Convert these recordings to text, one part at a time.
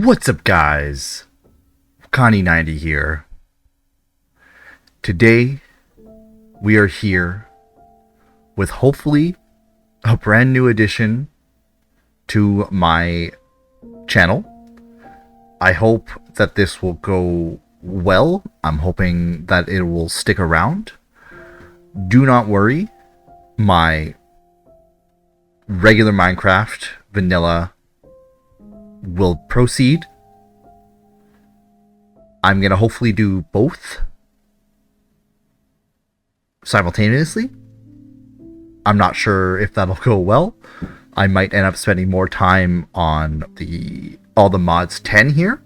What's up, guys? Connie90 here. Today, we are here with hopefully a brand new addition to my channel. I hope that this will go well. I'm hoping that it will stick around. Do not worry, my regular Minecraft vanilla will proceed. I'm gonna hopefully do both simultaneously. I'm not sure if that'll go well. I might end up spending more time on all the mods 10 here,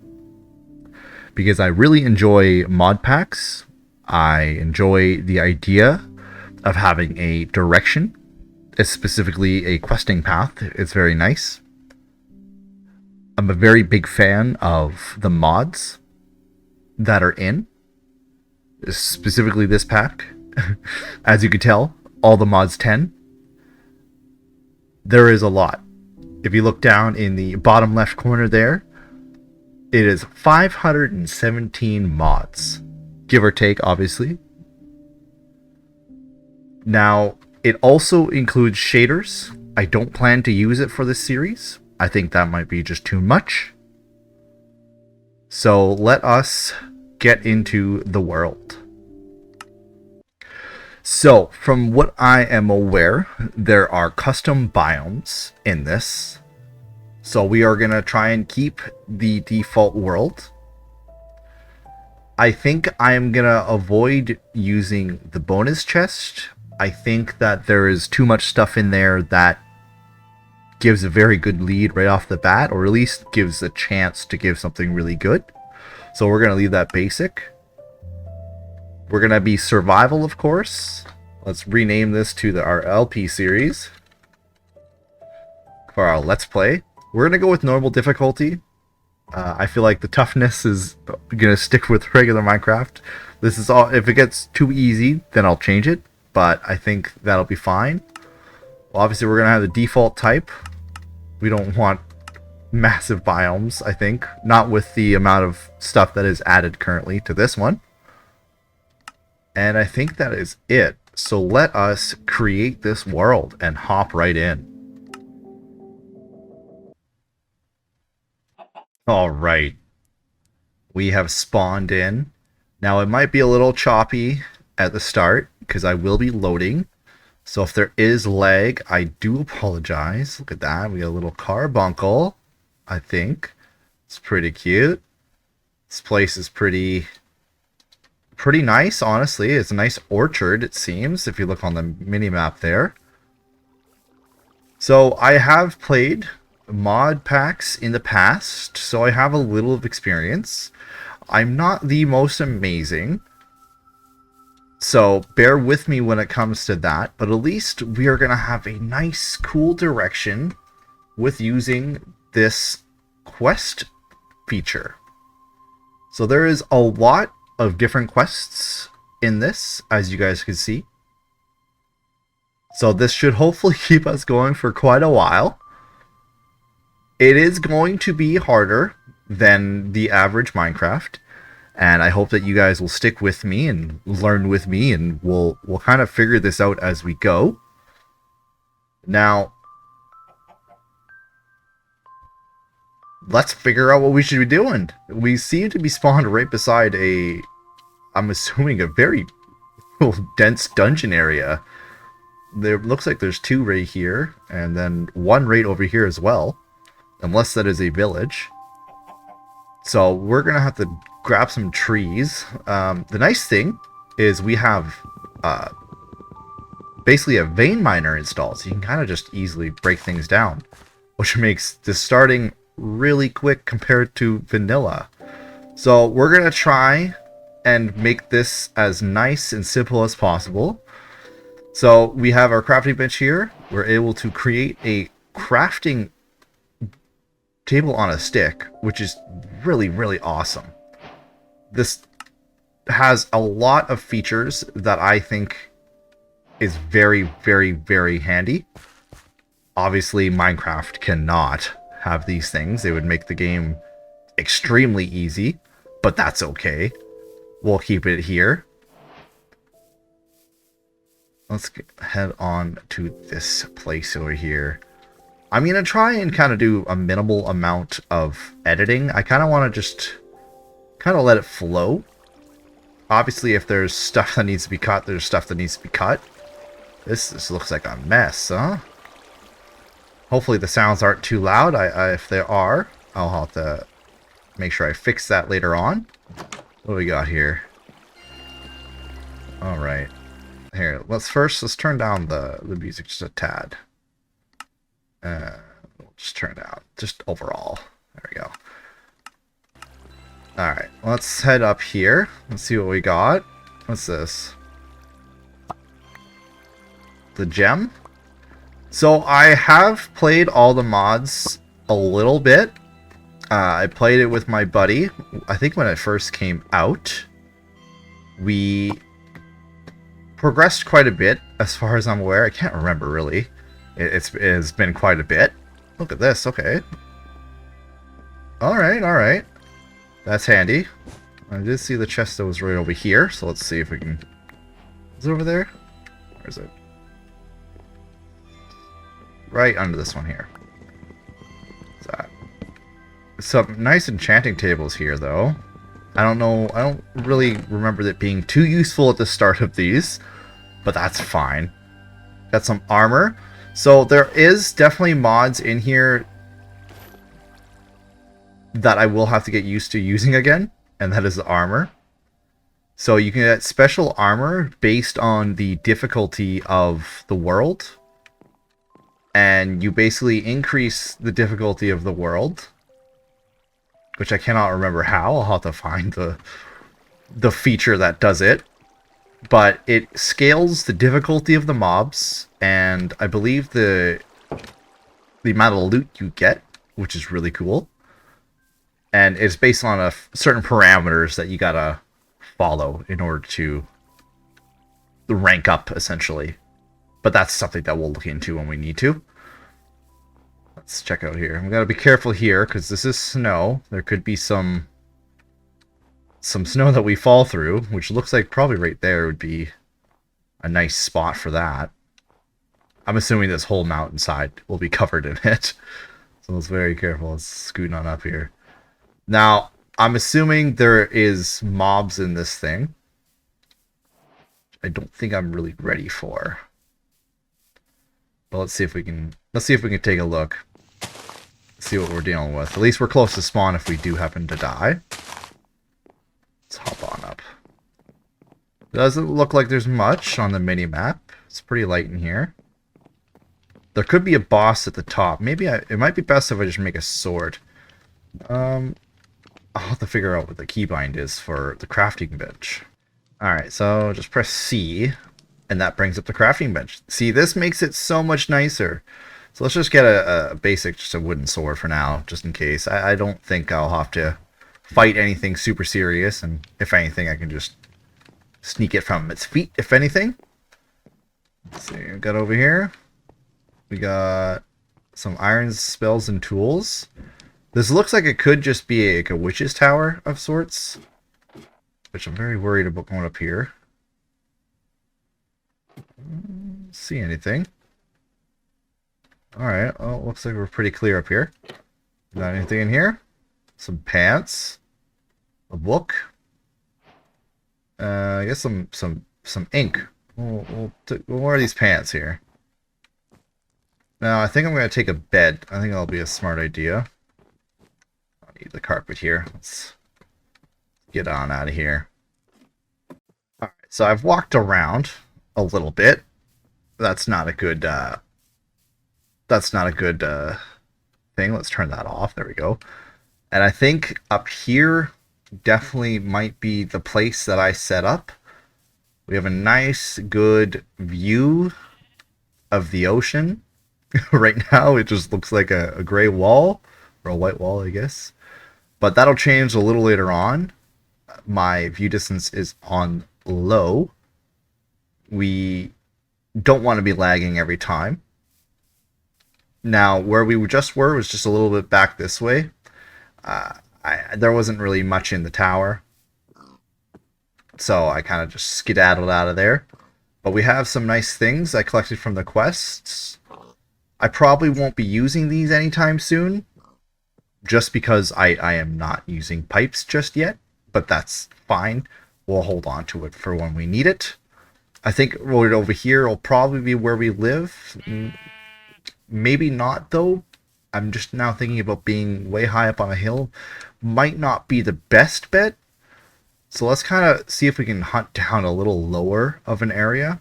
because I really enjoy mod packs. I enjoy the idea of having a direction, specifically a questing path. It's very nice. I'm a very big fan of the mods that are in, specifically this pack. As you can tell, all the mods 10. There is a lot. If you look down in the bottom left corner there, it is 517 mods, give or take, obviously. Now, it also includes shaders. I don't plan to use it for this series. I think that might be just too much. So let us get into the world. So, from what I am aware, there are custom biomes in this. So we are going to try and keep the default world. I think I am going to avoid using the bonus chest. I think that there is too much stuff in there that gives a very good lead right off the bat, or at least gives a chance to give something really good. So we're going to leave that basic. We're going to be survival, of course. Let's rename this to our LP series for our Let's Play. We're going to go with normal difficulty. I feel like the toughness is going to stick with regular Minecraft. This is all. If it gets too easy, then I'll change it, but I think that'll be fine. Well, obviously, we're going to have the default type. We don't want massive biomes, I think. Not with the amount of stuff that is added currently to this one. And I think that is it. So let us create this world and hop right in. Alright. We have spawned in. Now it might be a little choppy at the start, because I will be loading. So if there is lag, I do apologize. Look at that. We got a little carbuncle, I think. It's pretty cute. This place is pretty nice, honestly. It's a nice orchard, it seems, if you look on the mini-map there. So I have played mod packs in the past, so I have a little of experience. I'm not the most amazing, so bear with me when it comes to that, but at least we are going to have a nice, cool direction with using this quest feature. So there is a lot of different quests in this, as you guys can see. So this should hopefully keep us going for quite a while. It is going to be harder than the average Minecraft, and I hope that you guys will stick with me and learn with me, and we'll kind of figure this out as we go. Now, let's figure out what we should be doing. We seem to be spawned right beside I'm assuming a very dense dungeon area. There looks like there's two right here, and then one right over here as well. Unless that is a village. So we're going to have to grab some trees. The nice thing is we have basically a vein miner installed. So you can kind of just easily break things down. Which makes the starting really quick compared to vanilla. So we're going to try and make this as nice and simple as possible. So we have our crafting bench here. We're able to create a crafting table on a stick, which is really, really awesome. This has a lot of features that I think is very, very, very handy. Obviously, Minecraft cannot have these things. They would make the game extremely easy, but that's okay. We'll keep it here. Let's head on to this place over here. I'm going to try and kind of do a minimal amount of editing. I kind of want to just kind of let it flow. Obviously, if there's stuff that needs to be cut, there's stuff that needs to be cut. This looks like a mess, huh? Hopefully the sounds aren't too loud. If they are, I'll have to make sure I fix that later on. What do we got here? Alright. Here, let's turn down the music just a tad. We'll just turn it down. Just overall. There we go. Alright, let's head up here. Let's see what we got. What's this? The gem? So I have played all the mods a little bit. I played it with my buddy. I think when it first came out, we progressed quite a bit as far as I'm aware. I can't remember really. It's been quite a bit. Look at this. Okay. Alright. That's handy. I did see the chest that was right over here, so let's see if we can... Is it over there? Where is it? Right under this one here. What's that? Some nice enchanting tables here, though. I don't know. I don't really remember it being too useful at the start of these, but that's fine. Got some armor. So there is definitely mods in here that I will have to get used to using again, and that is the armor. So you can get special armor based on the difficulty of the world, and you basically increase the difficulty of the world, which I cannot remember how. I'll have to find the feature that does it. But it scales the difficulty of the mobs, and I believe the amount of loot you get, which is really cool. And it's based on certain parameters that you gotta follow in order to rank up, essentially. But that's something that we'll look into when we need to. Let's check out here. We gotta be careful here, because this is snow. There could be some snow that we fall through, which looks like probably right there would be a nice spot for that. I'm assuming this whole mountainside will be covered in it. So let's be very careful. Let's scoot on up here. Now, I'm assuming there is mobs in this thing. I don't think I'm really ready for. But let's see if we can take a look. See what we're dealing with. At least we're close to spawn if we do happen to die. Let's hop on up. Doesn't look like there's much on the mini-map. It's pretty light in here. There could be a boss at the top. Maybe it might be best if I just make a sword. I'll have to figure out what the keybind is for the crafting bench. Alright, so just press C, and that brings up the crafting bench. See, this makes it so much nicer. So let's just get a basic, just a wooden sword for now, just in case. I don't think I'll have to fight anything super serious, and if anything, I can just sneak it from its feet, if anything. Let's see, we got over here. We got some iron spells and tools. This looks like it could just be like a witch's tower of sorts, which I'm very worried about going up here. See anything? Alright, well, looks like we're pretty clear up here. Got anything in here? Some pants. A book. I guess some ink. We'll wear these pants here. Now, I think I'm going to take a bed. I think that'll be a smart idea. I'll need the carpet here. Let's get on out of here. Alright, so I've walked around a little bit. That's not a good thing. Let's turn that off. There we go. And I think up here definitely might be the place that I set up. We have a nice, good view of the ocean. Right now, it just looks like a gray wall, or a white wall, I guess. But that'll change a little later on. My view distance is on low. We don't want to be lagging every time. Now, where we just were was just a little bit back this way. there wasn't really much in the tower. So I kind of just skedaddled out of there. But we have some nice things I collected from the quests. I probably won't be using these anytime soon, just because I am not using pipes just yet, but that's fine. We'll hold on to it for when we need it. I think right over here will probably be where we live. Maybe not, though. I'm just now thinking about being way high up on a hill. Might not be the best bet. So let's kind of see if we can hunt down a little lower of an area.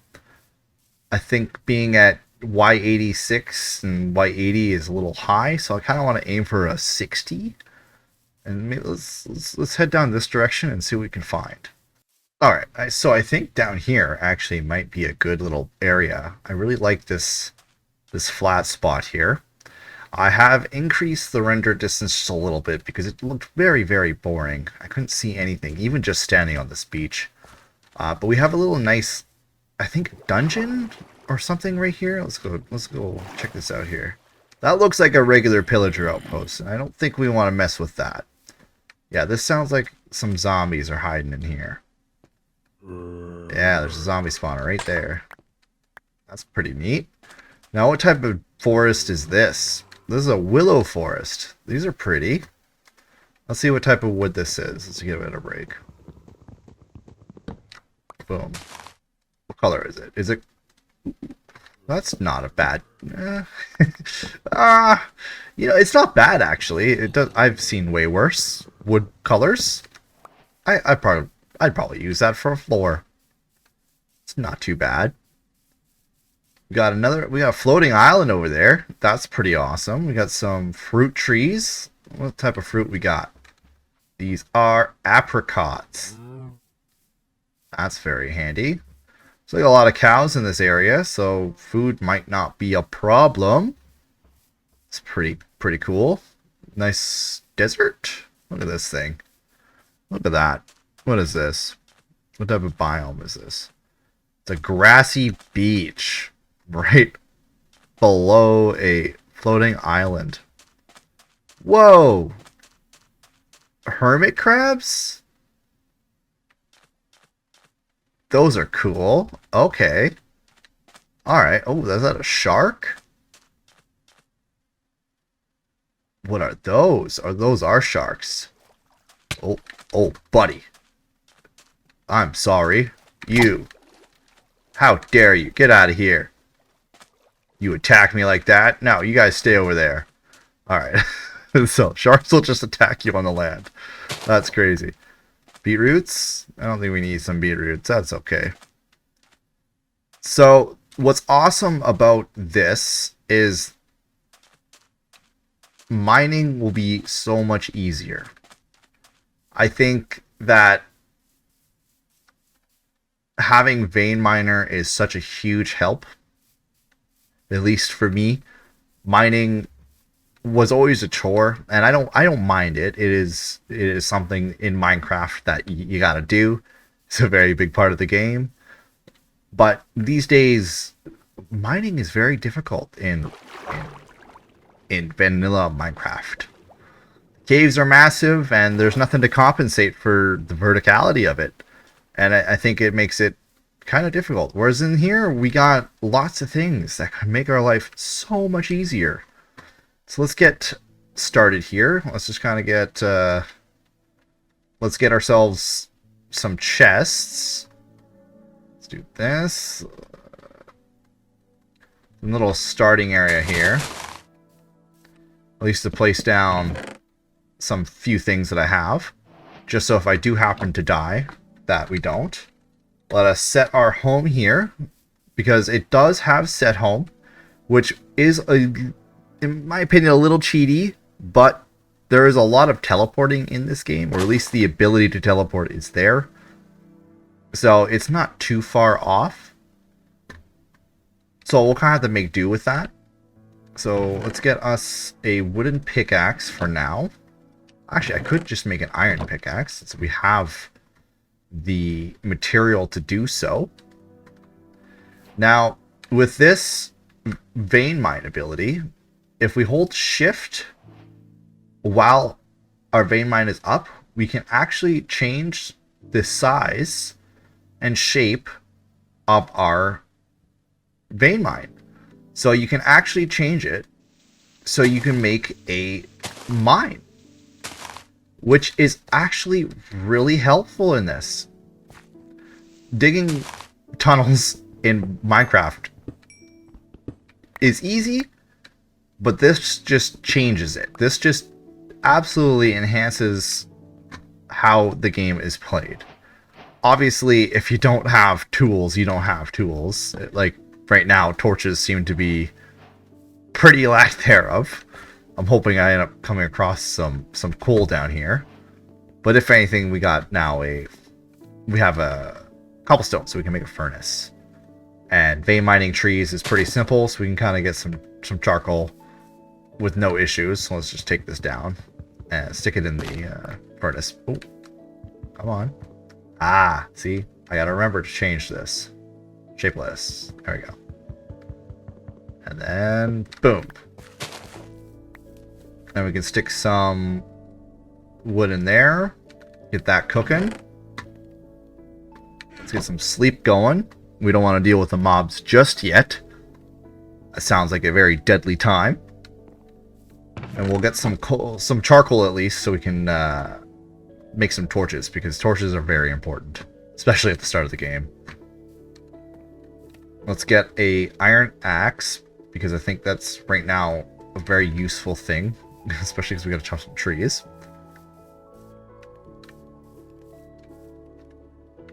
I think being at Y86 and Y80 is a little high, so I kind of want to aim for a 60. And maybe let's head down this direction and see what we can find. Alright, so I think down here actually might be a good little area. I really like this flat spot here. I have increased the render distance just a little bit because it looked very, very boring. I couldn't see anything, even just standing on this beach. But we have a little nice, I think, dungeon or something right here. Let's go check this out here. That looks like a regular pillager outpost, and I don't think we want to mess with that. Yeah, this sounds like some zombies are hiding in here. Yeah, there's a zombie spawner right there. That's pretty neat. Now, what type of forest is this? This is a willow forest. These are pretty. Let's see what type of wood this is. Let's give it a break. Boom. What color is it? Is it... That's not a bad... you know, it's not bad, actually. It does. I've seen way worse wood colors. I'd probably use that for a floor. It's not too bad. We got a floating island over there. That's pretty awesome. We got some fruit trees. What type of fruit we got? These are apricots. That's very handy. So we got a lot of cows in this area, so food might not be a problem. It's pretty cool. Nice desert. Look at this thing. Look at that. What is this? What type of biome is this? It's a grassy beach right below a floating island. Whoa! Hermit crabs? Those are cool. Okay. Alright. Oh, is that a shark? What are those? Those are sharks. Oh, buddy. I'm sorry. You. How dare you? Get out of here. You attack me like that? No, you guys stay over there. Alright. So, sharks will just attack you on the land. That's crazy. Beetroots? I don't think we need some beetroots. That's okay. So, what's awesome about this is mining will be so much easier. I think that having vein miner is such a huge help. At least for me, mining was always a chore, and I don't mind it. It is something in Minecraft that you got to do. It's a very big part of the game. But these days, mining is very difficult in vanilla Minecraft. Caves are massive, and there's nothing to compensate for the verticality of it. And I think it makes it kind of difficult. Whereas in here, we got lots of things that can make our life so much easier. So let's get started here. Let's just kind of get... let's get ourselves some chests. Let's do this. A little starting area here. At least to place down some few things that I have. Just so if I do happen to die, that we don't. Let us set our home here, because it does have set home, which is, in my opinion, a little cheaty, but there is a lot of teleporting in this game, or at least the ability to teleport is there. So it's not too far off. So we'll kind of have to make do with that. So let's get us a wooden pickaxe for now. Actually, I could just make an iron pickaxe, since we have the material to do so. Now, with this vein mine ability, if we hold shift while our vein mine is up, we can actually change the size and shape of our vein mine. So you can actually change it so you can make a mine, which is actually really helpful in this. Digging tunnels in Minecraft is easy, but this just changes it. This just absolutely enhances how the game is played. Obviously, if you don't have tools, you don't have tools. Like right now, torches seem to be pretty lack thereof. I'm hoping I end up coming across some coal down here. But if anything, we got now we have a cobblestone, so we can make a furnace. And vein mining trees is pretty simple, so we can kind of get some charcoal with no issues. So let's just take this down and stick it in the furnace. Oh, come on. Ah, see? I gotta remember to change this. Shapeless. There we go. And then, boom. Then we can stick some wood in there. Get that cooking. Let's get some sleep going. We don't want to deal with the mobs just yet. That sounds like a very deadly time. And we'll get some coal, some charcoal at least, so we can make some torches, because torches are very important, especially at the start of the game. Let's get a iron axe, because I think that's right now a very useful thing, especially because we got to chop some trees.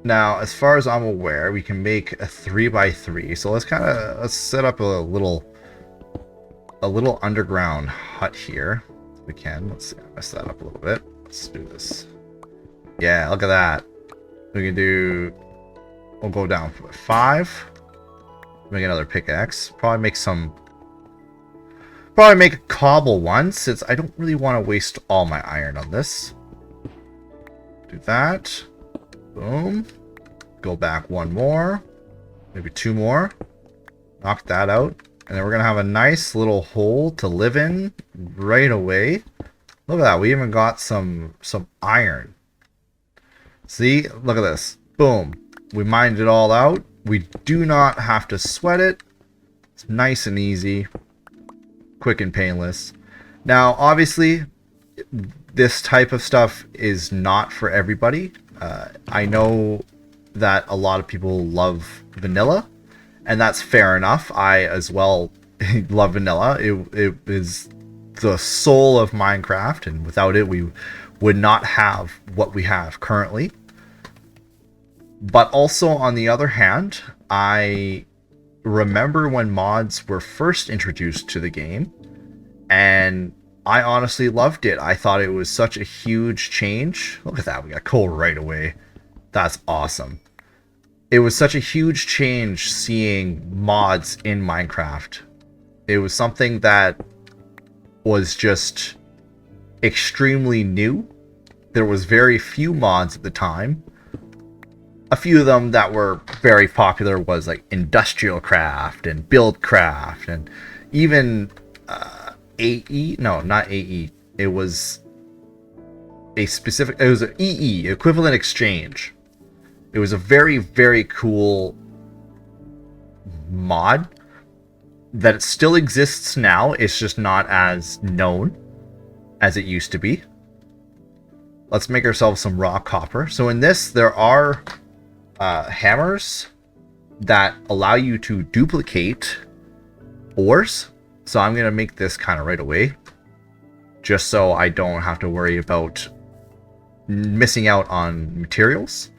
Now, as far as I'm aware, we can make a 3x3. So let's set up a little underground hut here. If we can. Let's see, mess that up a little bit. Let's do this. Yeah, look at that. We can do. We'll go down for 5. Make another pickaxe. Probably make a cobble one, since I don't really want to waste all my iron on this. Do that. Boom. Go back one more. Maybe 2 more. Knock that out. And then we're going to have a nice little hole to live in right away. Look at that. We even got some iron. See? Look at this. Boom. We mined it all out. We do not have to sweat it. It's nice and easy. Quick and painless. Now, obviously, this type of stuff is not for everybody. I know that a lot of people love vanilla, and that's fair enough. I as well love vanilla. It is the soul of Minecraft, and without it we would not have what we have currently. But also, on the other hand, I remember when mods were first introduced to the game, and I honestly loved it. I thought it was such a huge change. Look at that, we got coal right away. That's awesome. It was such a huge change seeing mods in Minecraft. It was something that was just extremely new. There was very few mods at the time. A few of them that were very popular was like Industrial Craft and Build Craft, and even AE, no, not AE. It was a specific, it was an EE, Equivalent Exchange. It was a very, very cool mod that it still exists now. It's just not as known as it used to be. Let's make ourselves some raw copper. So in this, there are hammers that allow you to duplicate ores. So I'm going to make this kind of right away, just so I don't have to worry about missing out on materials.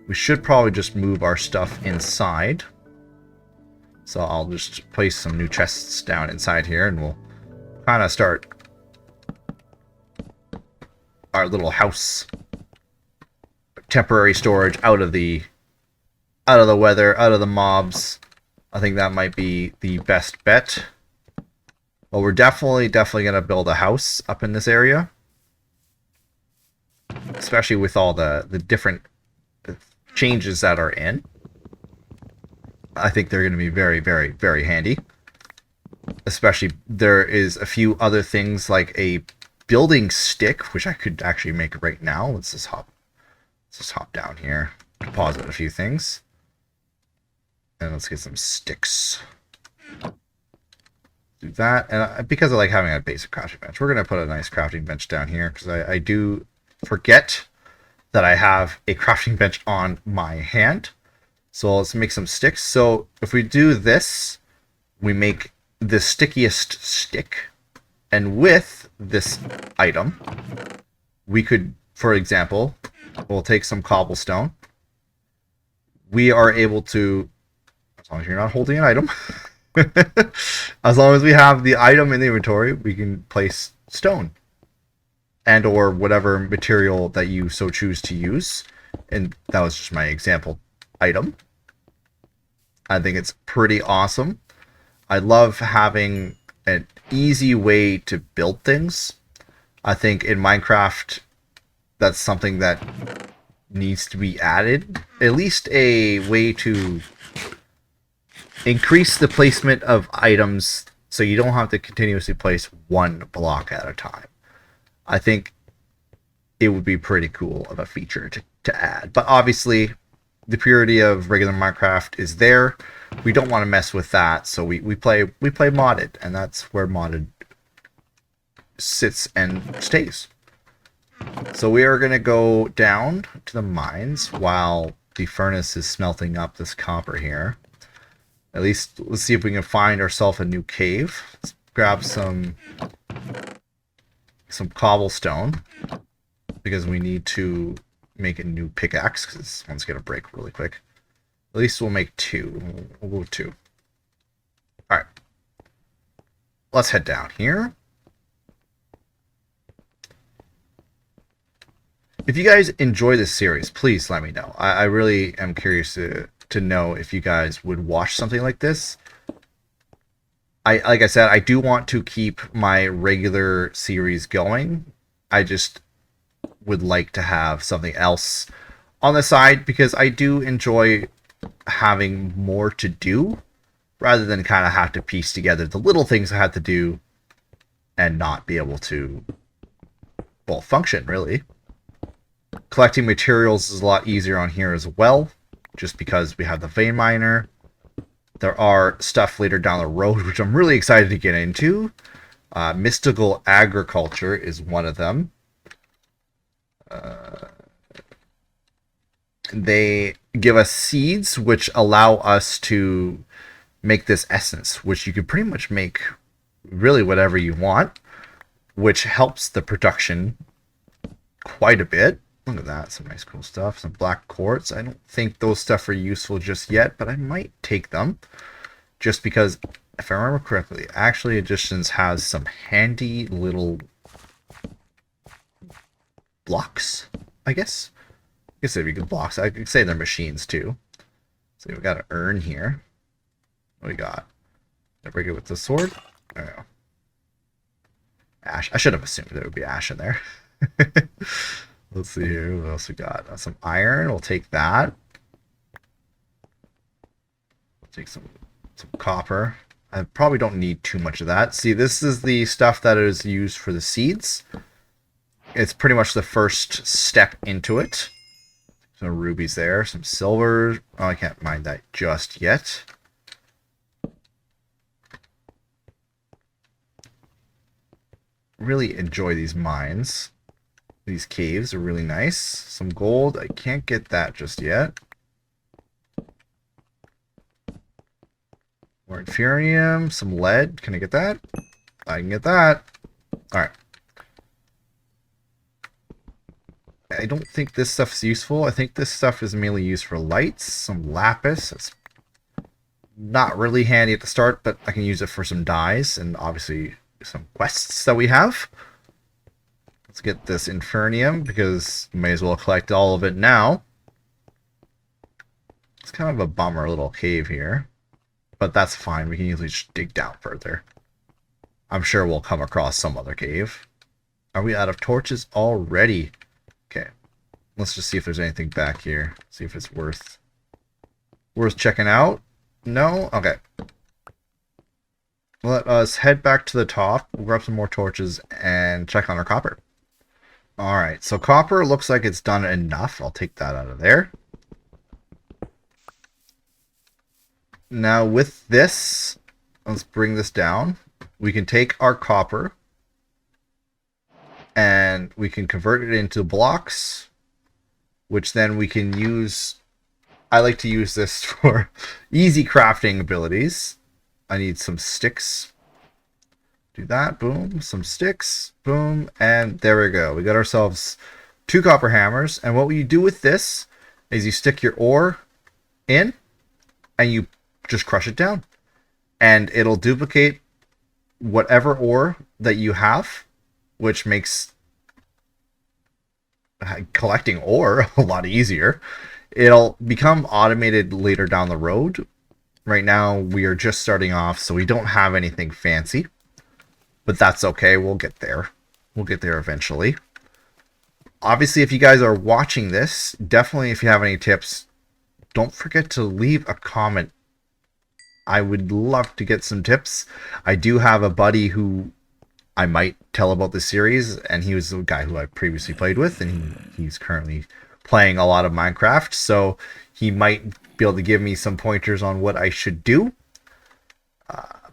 We should probably just move our stuff inside. So I'll just place some new chests down inside here, and we'll kind of start our little house. Temporary storage out of the weather, out of the mobs. I think that might be the best bet. But we're definitely going to build a house up in this area. Especially with all the different changes that are in. I think they're going to be very, very, very handy. Especially there is a few other things like a building stick, which I could actually make right now. Let's just hop down here, deposit a few things, and let's get some sticks. Do that, and because I like having a basic crafting bench, we're gonna put a nice crafting bench down here because I do forget that I have a crafting bench on my hand. So let's make some sticks. So if we do this, we make the stickiest stick, and with this item, we could, for example, we'll take some cobblestone. We are able to, as long as you're not holding an item, as long as we have the item in the inventory, we can place stone and or whatever material that you so choose to use. And that was just my example item. I think it's pretty awesome. I love having an easy way to build things. I think in Minecraft, that's something that needs to be added. At least a way to increase the placement of items so you don't have to continuously place one block at a time. I think it would be pretty cool of a feature to add. But obviously, the purity of regular Minecraft is there. We don't want to mess with that, so we play modded, and that's where modded sits and stays. So we are going to go down to the mines while the furnace is smelting up this copper here. At least let's see if we can find ourselves a new cave. Let's grab some cobblestone because we need to make a new pickaxe because this one's going to break really quick. At least we'll make two. We'll go two. Alright. Let's head down here. If you guys enjoy this series, please let me know. I really am curious to know if you guys would watch something like this. Like I said, I do want to keep my regular series going. I just would like to have something else on the side because I do enjoy having more to do rather than kind of have to piece together the little things I have to do and not be able to, well, function really. Collecting materials is a lot easier on here as well, just because we have the vein miner. There are stuff later down the road, which I'm really excited to get into. Mystical agriculture is one of them. They give us seeds, which allow us to make this essence, which you can pretty much make really whatever you want, which helps the production quite a bit. Look at that, some nice cool stuff. Some black quartz. I don't think those stuff are useful just yet, but I might take them. Just because, if I remember correctly, Actually Editions has some handy little blocks, I guess. I guess they'd be good blocks. I could say they're machines too. So we got an urn here. What do we got? Did I break it with the sword? I don't know. Ash. I should have assumed there would be ash in there. Let's see here. What else we got? Some iron. We'll take that. We'll take some copper. I probably don't need too much of that. See, this is the stuff that is used for the seeds. It's pretty much the first step into it. Some rubies there. Some silver. Oh, I can't mine that just yet. Really enjoy these mines. These caves are really nice. Some gold. I can't get that just yet. More inferium. Some lead. Can I get that? I can get that. Alright. I don't think this stuff's useful. I think this stuff is mainly used for lights. Some lapis. It's not really handy at the start, but I can use it for some dyes and obviously some quests that we have. Let's get this infernium because we may as well collect all of it now. It's kind of a bummer little cave here, but that's fine. We can usually just dig down further. I'm sure we'll come across some other cave. Are we out of torches already? Okay, let's just see if there's anything back here. See if it's worth checking out. No? Okay. let us head back to the top, we'll grab some more torches, and check on our copper. Alright, so copper looks like it's done enough. I'll take that out of there. Now with this, let's bring this down. We can take our copper and we can convert it into blocks, which then we can use. I like to use this for easy crafting abilities. I need some sticks. Do that, boom, some sticks, boom, and there we go. We got ourselves 2 copper hammers, and what you do with this is you stick your ore in and you just crush it down. And it'll duplicate whatever ore that you have, which makes collecting ore a lot easier. It'll become automated later down the road. Right now, we are just starting off, so we don't have anything fancy. But that's okay, we'll get there. We'll get there eventually. Obviously, if you guys are watching this, definitely if you have any tips, don't forget to leave a comment. I would love to get some tips. I do have a buddy who I might tell about this series, and he was the guy who I previously played with, and he's currently playing a lot of Minecraft, so he might be able to give me some pointers on what I should do.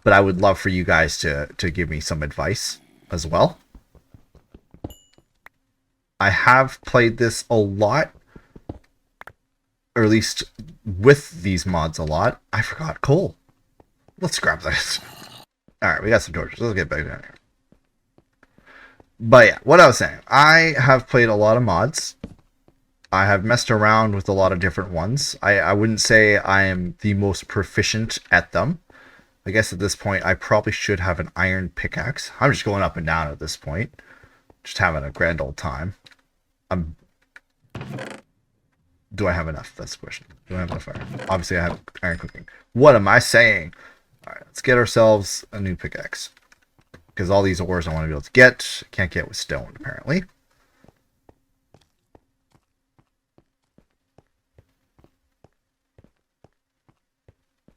But I would love for you guys to give me some advice as well. I have played this a lot, or at least with these mods a lot. I forgot coal. Let's grab this. Alright, we got some torches. Let's get back down here. But yeah, what I was saying. I have played a lot of mods. I have messed around with a lot of different ones. I wouldn't say I am the most proficient at them. I guess at this point, I probably should have an iron pickaxe. I'm just going up and down at this point. Just having a grand old time. Do I have enough? That's the question. Do I have enough iron? Obviously, I have iron cooking. What am I saying? Alright, let's get ourselves a new pickaxe. Because all these ores I want to be able to get. Can't get with stone, apparently.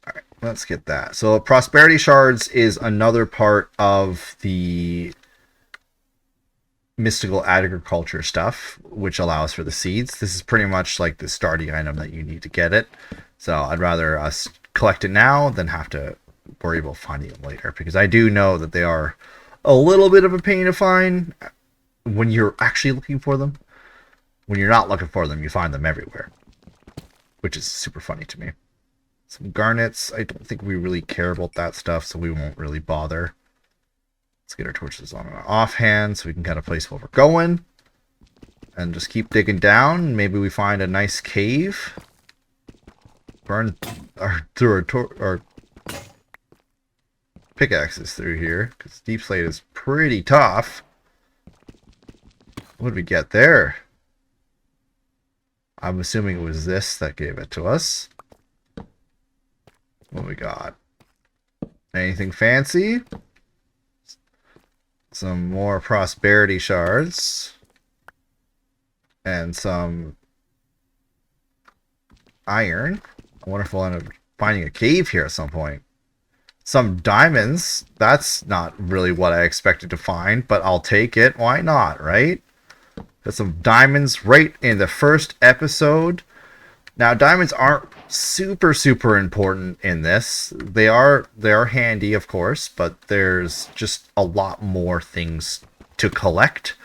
Alright, let's get that. So prosperity shards is another part of the mystical agriculture stuff, which allows for the seeds. This is pretty much like the starting item that you need to get it. So I'd rather us collect it now than have to worry about finding them later, because I do know that they are a little bit of a pain to find when you're actually looking for them. When you're not looking for them, you find them everywhere, which is super funny to me. Some garnets. I don't think we really care about that stuff, so we won't really bother. Let's get our torches on our offhand so we can kind of place where we're going. And just keep digging down. Maybe we find a nice cave. Burn through our pickaxes through here, because deep slate is pretty tough. What did we get there? I'm assuming it was this that gave it to us. What we got? Anything fancy? Some more prosperity shards. And some iron. I wonder if we'll end up finding a cave here at some point. Some diamonds. That's not really what I expected to find, but I'll take it. Why not, right? Got some diamonds right in the first episode. Now, diamonds aren't super important in this. They are handy, of course, but there's just a lot more things to collect.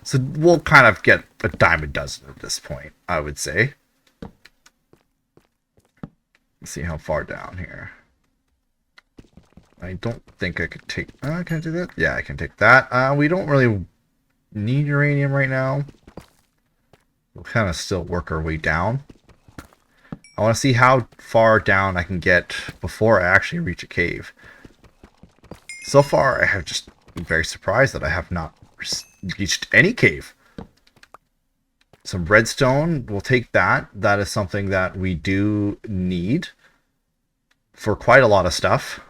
So we'll kind of get a dime a dozen at this point, I would say. Let's see how far down here. I don't think I could take... can I do that? Yeah, I can take that. We don't really need uranium right now. We'll kind of still work our way down. I want to see how far down I can get before I actually reach a cave. So far, I have just been very surprised that I have not reached any cave. Some redstone, we'll take that. That is something that we do need for quite a lot of stuff.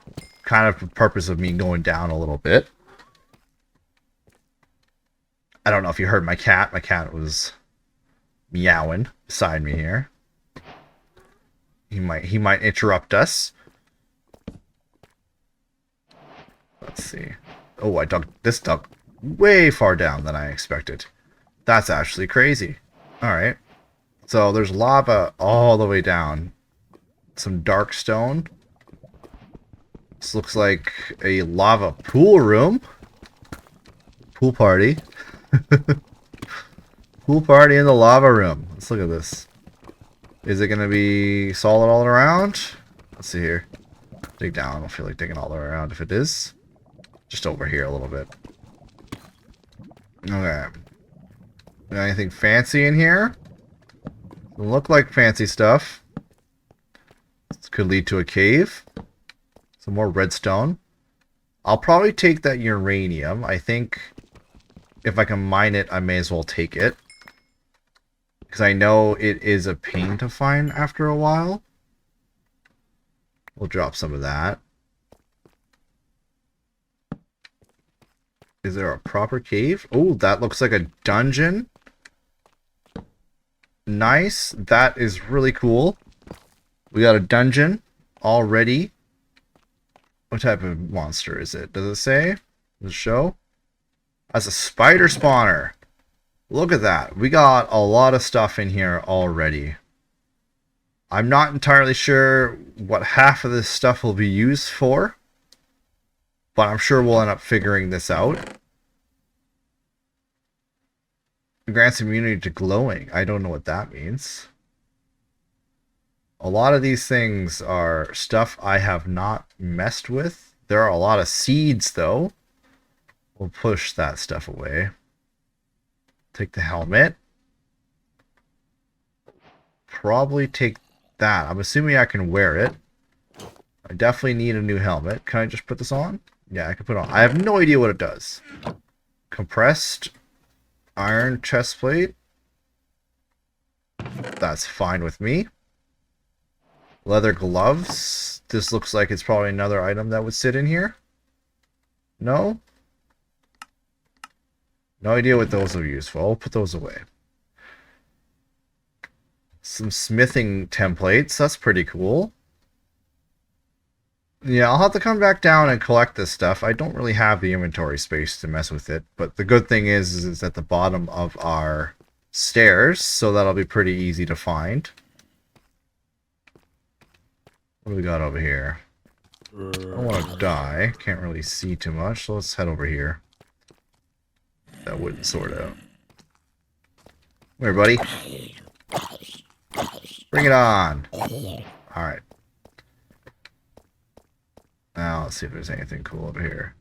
Kind of the purpose of me going down a little bit. I don't know if you heard my cat. My cat was meowing beside me here. He might interrupt us. Let's see. Oh, I dug this dug way far down than I expected. That's actually crazy. Alright. So there's lava all the way down. Some dark stone. This looks like a lava pool room. Pool party. Pool party in the lava room. Let's look at this. Is it going to be solid all around? Let's see here. Dig down. I don't feel like digging all the way around if it is. Just over here a little bit. Okay. Got anything fancy in here? Doesn't look like fancy stuff. This could lead to a cave. Some more redstone. I'll probably take that uranium. I think if I can mine it, I may as well take it. Because I know it is a pain to find after a while. We'll drop some of that. Is there a proper cave? Oh, that looks like a dungeon. Nice. That is really cool. We got a dungeon already. What type of monster is it? Does it say? Does it show? That's a spider spawner. Look at that. We got a lot of stuff in here already. I'm not entirely sure what half of this stuff will be used for, but I'm sure we'll end up figuring this out. Grants immunity to glowing. I don't know what that means. A lot of these things are stuff I have not messed with. There are a lot of seeds, though. We'll push that stuff away. Take the helmet. Probably take that. I'm assuming I can wear it. I definitely need a new helmet. Can I just put this on? Yeah, I can put it on. I have no idea what it does. Compressed iron chest plate. That's fine with me. Leather gloves. This looks like it's probably another item that would sit in here. No? No idea what those are used for. I'll put those away. Some smithing templates. That's pretty cool. Yeah, I'll have to come back down and collect this stuff. I don't really have the inventory space to mess with it. But the good thing is it's at the bottom of our stairs. So that'll be pretty easy to find. What do we got over here? I don't want to die. Can't really see too much. So let's head over here. That wouldn't sort out. Come here, buddy. Bring it on. Alright. Now, let's see if there's anything cool over here.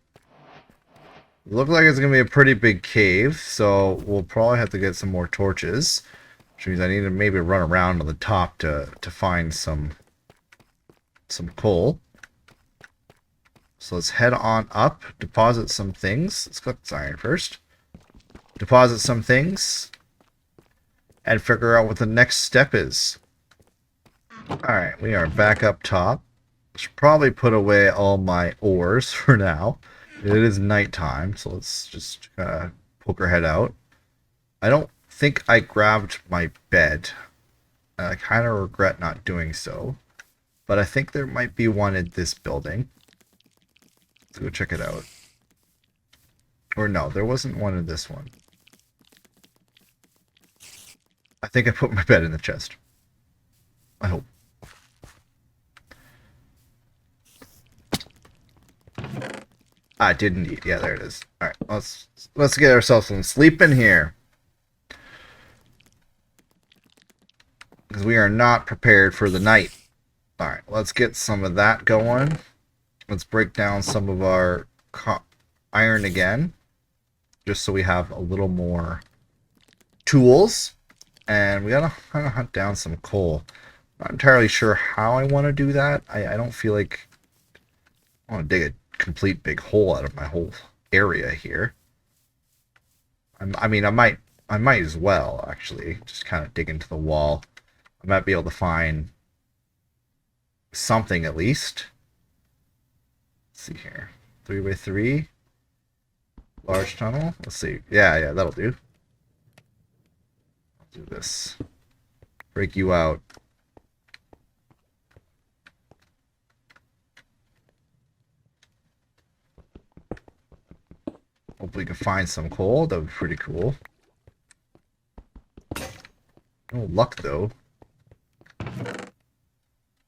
Look like it's going to be a pretty big cave, so we'll probably have to get some more torches. Which means I need to maybe run around on the top to find some coal. So let's head on up, deposit some things. Let's collect this iron first. Deposit some things. And figure out what the next step is. Alright, we are back up top. Should probably put away all my ores for now. It is nighttime, so let's just poke our head out. I don't think I grabbed my bed. I kind of regret not doing so. But I think there might be one in this building. Let's go check it out. Or no, there wasn't one in this one. I think I put my bed in the chest. I hope. I did indeed. Yeah, there it is. Alright, let's get ourselves some sleep in here. Because we are not prepared for the night. Alright, let's get some of that going. Let's break down some of our iron again. Just so we have a little more tools. And we gotta kind of hunt down some coal. Not entirely sure how I want to do that. I don't feel like I want to dig a complete big hole out of my whole area here. I mean, I might as well, actually. Just kind of dig into the wall. I might be able to find something at least. Let's see here. 3x3. Large tunnel. Let's see. Yeah, that'll do. I'll do this. Break you out. we can find some coal. That would be pretty cool. No luck, though. Oh,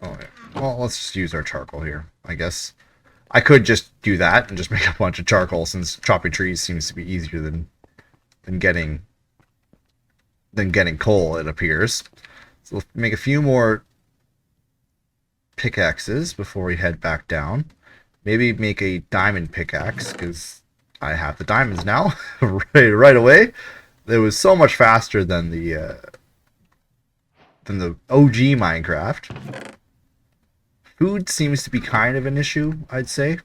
yeah. Well, let's just use our charcoal here, I guess. I could just do that and just make a bunch of charcoal, since chopping trees seems to be easier than getting coal, it appears. So let's make a few more pickaxes before we head back down. Maybe make a diamond pickaxe, because I have the diamonds now right away. It was so much faster than the OG Minecraft. Food seems to be kind of an issue, I'd say.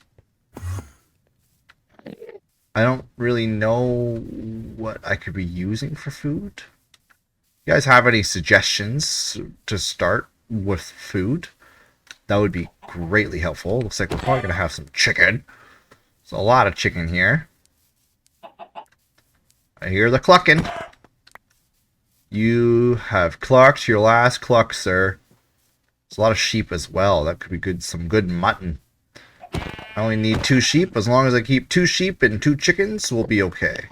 I don't really know what I could be using for food. You guys have any suggestions to start with food? That would be greatly helpful. Looks like we're probably going to have some chicken. There's a lot of chicken here. I hear the clucking. You have clucked your last cluck, sir. There's a lot of sheep as well. That could be good. Some good mutton. I only need 2 sheep. As long as I keep 2 sheep and 2 chickens, we'll be okay.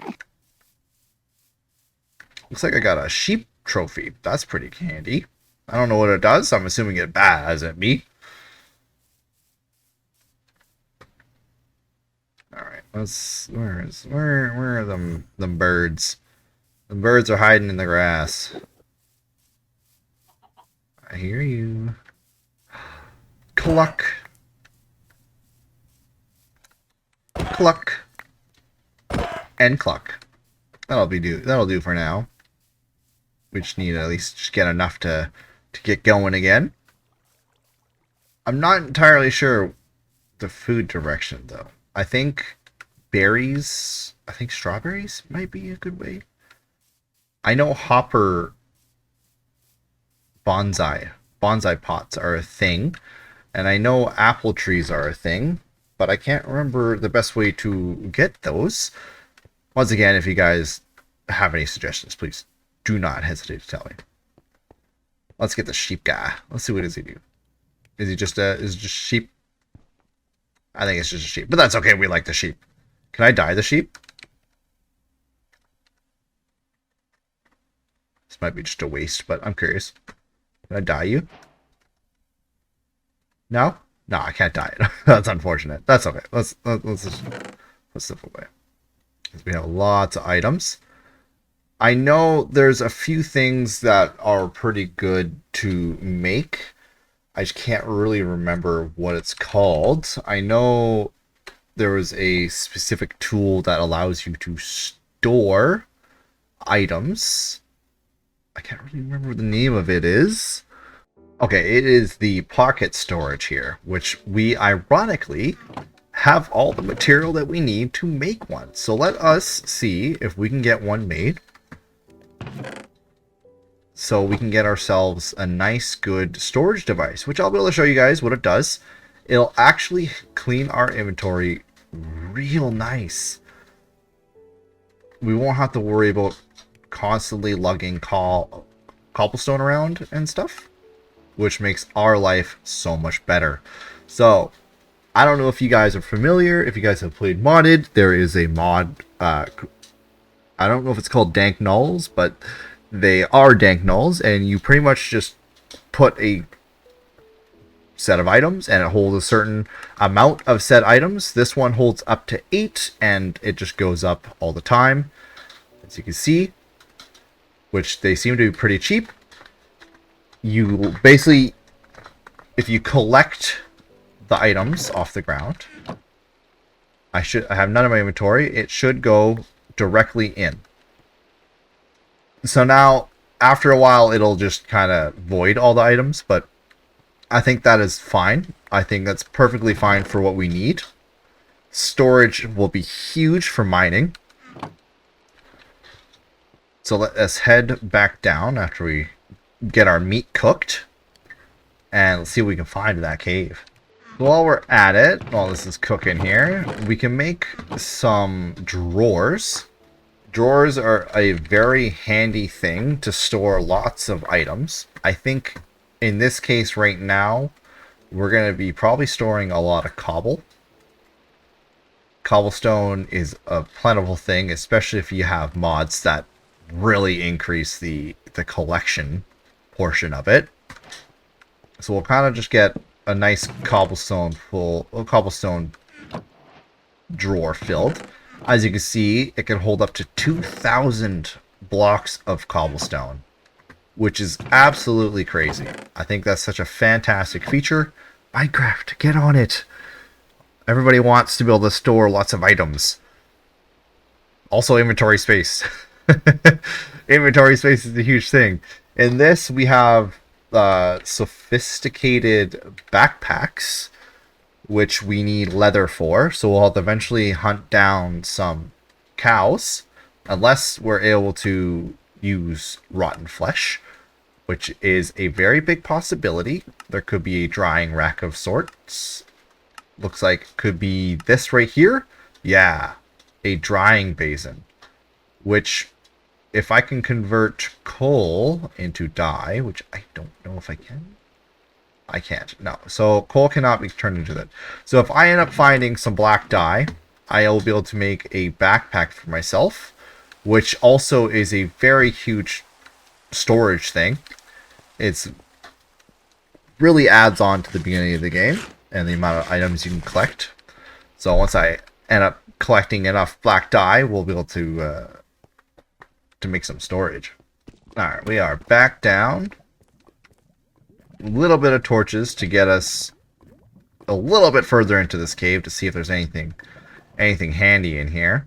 Looks like I got a sheep trophy. That's pretty handy. I don't know what it does. I'm assuming it baz at me. Alright, let's... Where are them birds? The birds are hiding in the grass. I hear you. Cluck. Cluck. And cluck. That'll do for now. We just need to at least just get enough to get going again. I'm not entirely sure the food direction, though. I think berries, I think strawberries might be a good way. I know hopper bonsai pots are a thing, and I know apple trees are a thing, but I can't remember the best way to get those. Once again, if you guys have any suggestions, please do not hesitate to tell me. Let's get the sheep guy. Let's see, what does he do? Is it just sheep? I think it's just a sheep, but that's okay. We like the sheep. Can I dye the sheep? This might be just a waste, but I'm curious. Can I dye you? No? No, I can't dye it. That's unfortunate. That's okay. Let's slip away. We have lots of items. I know there's a few things that are pretty good to make. I just can't really remember what it's called. I know there was a specific tool that allows you to store items. I can't really remember what the name of it is. Okay, it is the pocket storage here, which we ironically have all the material that we need to make one. So let us see if we can get one made. So we can get ourselves a nice, good storage device, which I'll be able to show you guys what it does. It'll actually clean our inventory real nice. We won't have to worry about constantly lugging cobblestone around and stuff, which makes our life so much better. So I don't know if you guys are familiar, if you guys have played modded. There is a mod, I don't know if it's called dank nulls, but they are dank nulls, and you pretty much just put a set of items and it holds a certain amount of said items. This one holds up to 8 and it just goes up all the time, as you can see, which they seem to be pretty cheap. You basically, if you collect the items off the ground, I have none of my inventory, it should go directly in. So now, after a while, it'll just kind of void all the items, but I think that is fine. I think that's perfectly fine for what we need. Storage will be huge for mining. So let us head back down after we get our meat cooked, and let's see what we can find in that cave. While we're at it, while this is cooking here, we can make some drawers. Drawers are a very handy thing to store lots of items. I think in this case right now, we're going to be probably storing a lot of cobble. Cobblestone is a plentiful thing, especially if you have mods that really increase the collection portion of it. So we'll kind of just get a nice cobblestone drawer filled. As you can see, it can hold up to 2,000 blocks of cobblestone, which is absolutely crazy. I think that's such a fantastic feature. Minecraft, get on it. Everybody wants to be able to store lots of items. Also, inventory space. Inventory space is a huge thing. In this, we have sophisticated backpacks, which we need leather for. So we'll have to eventually hunt down some cows, unless we're able to use rotten flesh, which is a very big possibility. There could be a drying rack of sorts. Looks like could be this right here. Yeah, a drying basin, which if I can convert coal into dye, which I don't know if I can. I can't. No. So coal cannot be turned into that. So if I end up finding some black dye, I will be able to make a backpack for myself, which also is a very huge storage thing. It's really adds on to the beginning of the game and the amount of items you can collect. So once I end up collecting enough black dye, we'll be able to make some storage. Alright, we are back down. A little bit of torches to get us a little bit further into this cave to see if there's anything handy in here.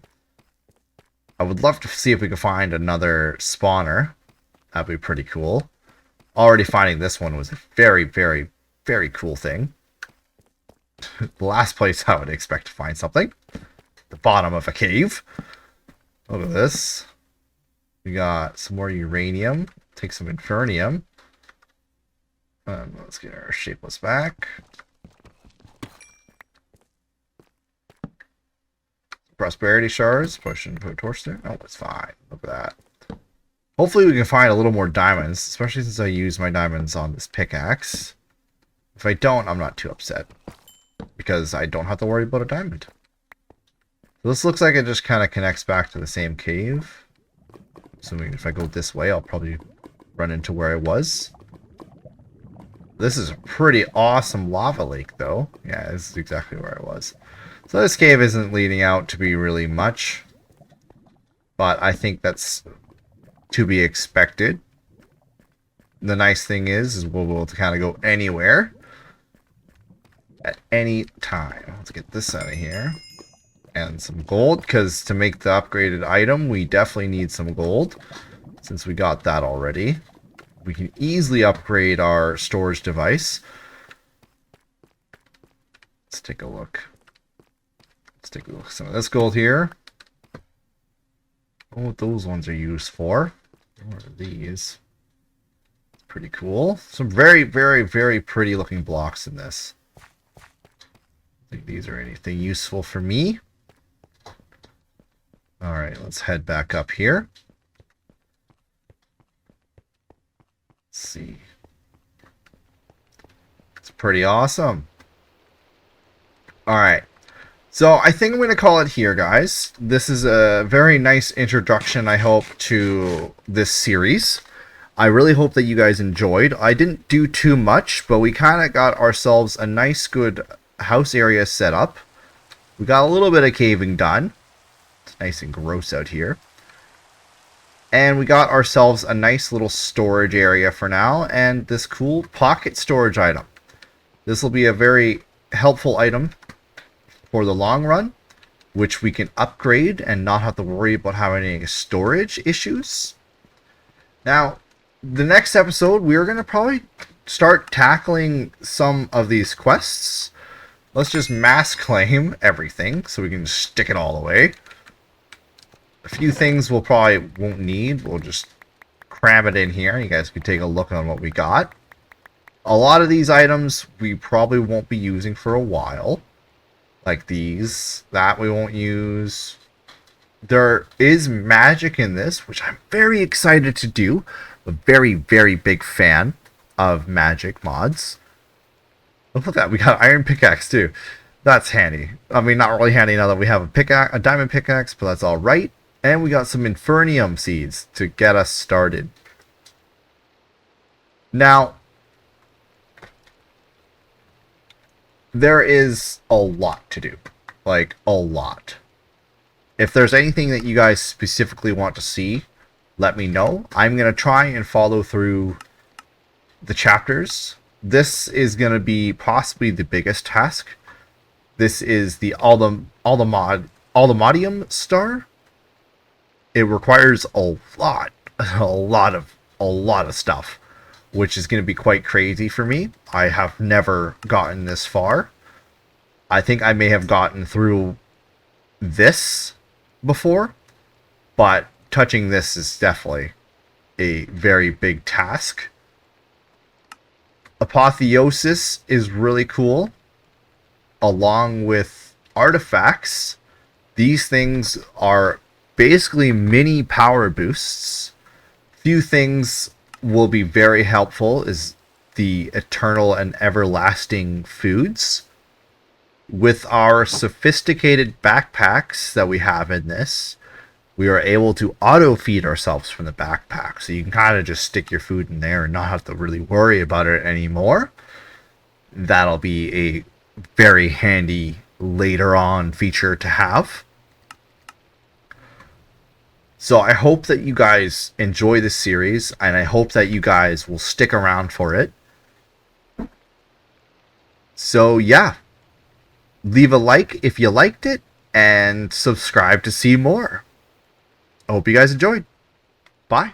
I would love to see if we can find another spawner. That'd be pretty cool. Already finding this one was a very, very, very cool thing. The last place I would expect to find something. The bottom of a cave. Look at this. We got some more uranium. Take some infernium. Let's get our shapeless back. Prosperity shards. Push and put a torch there. Oh, it's fine. Look at that. Hopefully we can find a little more diamonds, especially since I use my diamonds on this pickaxe. If I don't, I'm not too upset, because I don't have to worry about a diamond. So this looks like it just kind of connects back to the same cave. Assuming if I go this way, I'll probably run into where I was. This is a pretty awesome lava lake, though. Yeah, this is exactly where I was. So this cave isn't leading out to be really much, but I think that's to be expected. The nice thing is we'll be able to kind of go anywhere at any time. Let's get this out of here. And some gold, because to make the upgraded item, we definitely need some gold. Since we got that already, we can easily upgrade our storage device. Let's take a look. Let's take a look at some of this gold here. Oh, what those ones are used for. What are these? It's pretty cool. Some very, very, very pretty looking blocks in this. I don't think these are anything useful for me. Alright, let's head back up here. Let's see. It's pretty awesome. Alright. So I think I'm going to call it here, guys. This is a very nice introduction, I hope, to this series. I really hope that you guys enjoyed. I didn't do too much, but we kind of got ourselves a nice, good house area set up. We got a little bit of caving done. It's nice and gross out here. And we got ourselves a nice little storage area for now, and this cool pocket storage item. This will be a very helpful item for the long run, which we can upgrade and not have to worry about having any storage issues. Now, the next episode, we're going to probably start tackling some of these quests. Let's just mass claim everything so we can stick it all away. A few things we'll probably won't need. We'll just cram it in here. You guys can take a look on what we got. A lot of these items we probably won't be using for a while. Like these. That we won't use. There is magic in this, which I'm very excited to do. A very, very big fan of magic mods. Look at that. We got iron pickaxe too. That's handy. I mean, not really handy now that we have a pickaxe, a diamond pickaxe, but that's all right. And we got some Infernium seeds to get us started. Now, there is a lot to do. Like, a lot. If there's anything that you guys specifically want to see, let me know. I'm going to try and follow through the chapters. This is going to be possibly the biggest task. This is the Aldemodium star. It requires a lot of stuff, which is going to be quite crazy for me. I have never gotten this far. I think I may have gotten through this before, but touching this is definitely a very big task. Apotheosis is really cool, along with artifacts. These things are basically mini power boosts. Few things will be very helpful is the eternal and everlasting foods. With our sophisticated backpacks that we have in this, we are able to auto-feed ourselves from the backpack. So you can kind of just stick your food in there and not have to really worry about it anymore. That'll be a very handy later on feature to have. So I hope that you guys enjoy this series, and I hope that you guys will stick around for it. So yeah, leave a like if you liked it, and subscribe to see more. I hope you guys enjoyed. Bye.